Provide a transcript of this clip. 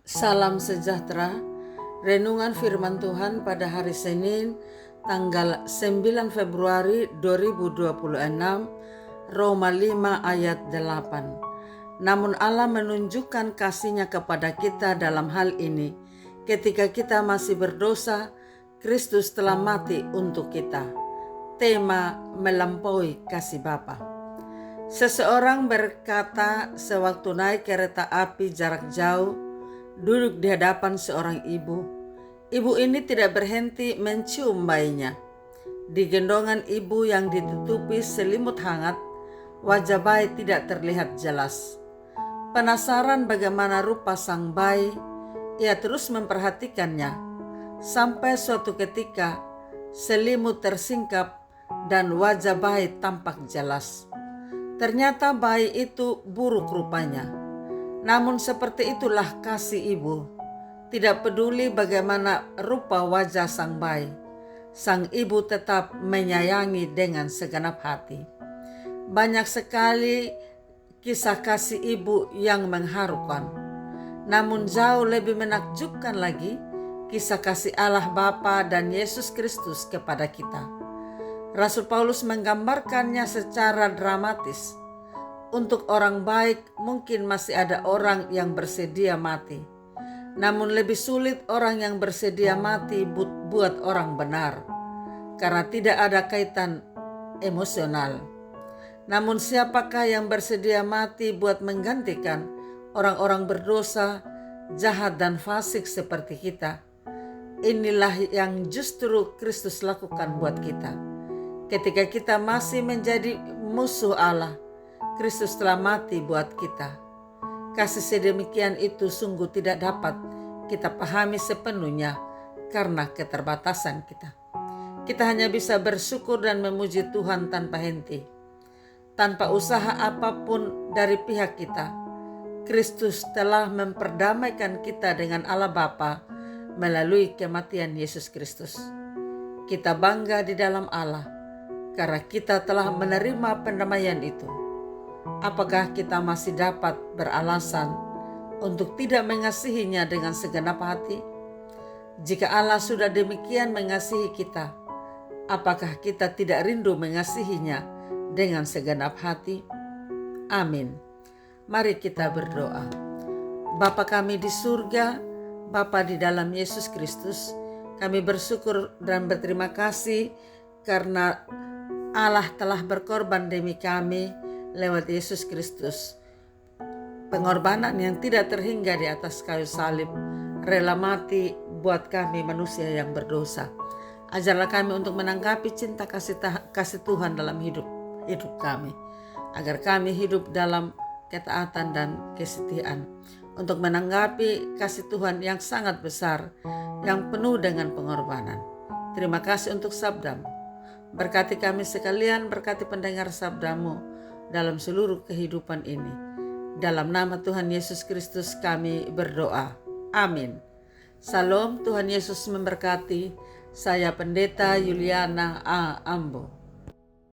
Salam sejahtera. Renungan firman Tuhan pada hari Senin tanggal 9 Februari 2026, Roma 5 ayat 8. Namun Allah menunjukkan kasih-Nya kepada kita dalam hal ini. Ketika kita masih berdosa, Kristus telah mati untuk kita. Tema melampaui kasih Bapa. Seseorang berkata sewaktu naik kereta api jarak jauh, duduk di hadapan seorang ibu. Ibu ini tidak berhenti mencium bayinya. Di gendongan ibu yang ditutupi selimut hangat, wajah bayi tidak terlihat jelas. Penasaran bagaimana rupa sang bayi, ia terus memperhatikannya. Sampai suatu ketika, selimut tersingkap dan wajah bayi tampak jelas. Ternyata bayi itu buruk rupanya. Namun seperti itulah kasih ibu. Tidak peduli bagaimana rupa wajah sang bayi, sang ibu tetap menyayangi dengan segenap hati. Banyak sekali kisah kasih ibu yang mengharukan. Namun jauh lebih menakjubkan lagi kisah kasih Allah Bapa dan Yesus Kristus kepada kita. Rasul Paulus menggambarkannya secara dramatis. Untuk orang baik mungkin masih ada orang yang bersedia mati. Namun lebih sulit orang yang bersedia mati buat orang benar. Karena tidak ada kaitan emosional. Namun siapakah yang bersedia mati buat menggantikan orang-orang berdosa, jahat dan fasik seperti kita? Inilah yang justru Kristus lakukan buat kita. Ketika kita masih menjadi musuh Allah, Kristus telah mati buat kita. Kasih sedemikian itu sungguh tidak dapat kita pahami sepenuhnya karena keterbatasan kita. Kita hanya bisa bersyukur dan memuji Tuhan tanpa henti. Tanpa usaha apapun dari pihak kita, Kristus telah memperdamaikan kita dengan Allah Bapa melalui kematian Yesus Kristus. Kita bangga di dalam Allah karena kita telah menerima pendamaian itu. Apakah kita masih dapat beralasan untuk tidak mengasihinya dengan segenap hati? Jika Allah sudah demikian mengasihi kita, apakah kita tidak rindu mengasihinya dengan segenap hati? Amin. Mari kita berdoa. Bapa kami di surga, Bapa di dalam Yesus Kristus, kami bersyukur dan berterima kasih karena Allah telah berkorban demi kami lewat Yesus Kristus. Pengorbanan yang tidak terhingga di atas kayu salib, rela mati buat kami manusia yang berdosa. Ajarlah kami untuk menanggapi cinta kasih Tuhan dalam hidup kami, agar kami hidup dalam ketaatan dan kesetiaan, untuk menanggapi kasih Tuhan yang sangat besar, yang penuh dengan pengorbanan. Terima kasih untuk sabda-Mu. Berkati kami sekalian, berkati pendengar sabda-Mu dalam seluruh kehidupan ini. Dalam nama Tuhan Yesus Kristus kami berdoa. Amin. Salam, Tuhan Yesus memberkati. Saya Pendeta Yuliana A. Ambo.